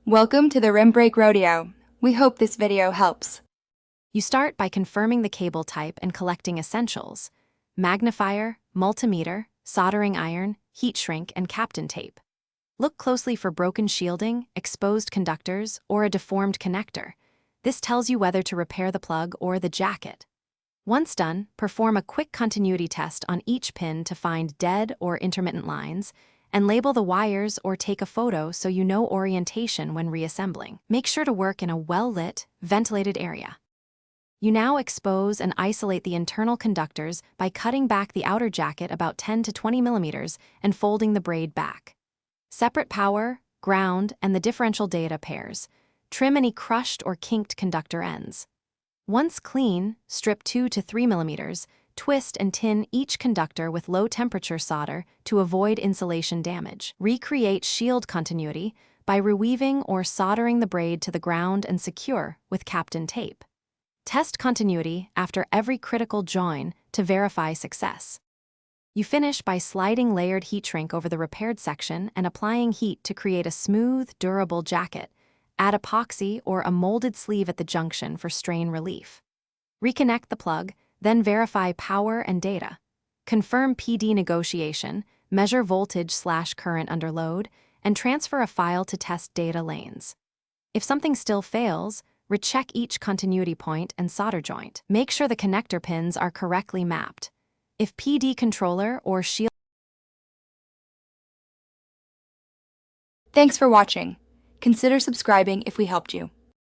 Welcome to the Rim Break Rodeo. We hope this video helps. You start by confirming the cable type and collecting essentials: magnifier, multimeter, soldering iron, heat shrink, and Kapton tape. Look closely for broken shielding, exposed conductors, or a deformed connector. This tells you whether to repair the plug or the jacket. Once done, perform a quick continuity test on each pin to find dead or intermittent lines, and label the wires or take a photo so you know orientation when reassembling. Make sure to work in a well-lit, ventilated area. You now expose and isolate the internal conductors by cutting back the outer jacket about 10 to 20 millimeters and folding the braid back. Separate power, ground, and the differential data pairs. Trim any crushed or kinked conductor ends. Once clean, strip 2 to 3 millimeters, twist and tin each conductor with low-temperature solder to avoid insulation damage. Recreate shield continuity by reweaving or soldering the braid to the ground and secure with Kapton tape. Test continuity after every critical join to verify success. You finish by sliding layered heat shrink over the repaired section and applying heat to create a smooth, durable jacket. Add epoxy or a molded sleeve at the junction for strain relief. Reconnect the plug, then verify power and data. Confirm PD negotiation, measure voltage/current under load, and transfer a file to test data lanes. If something still fails, recheck each continuity point and solder joint. Make sure the connector pins are correctly mapped. If PD controller or shield... Thanks for watching. Consider subscribing if we helped you.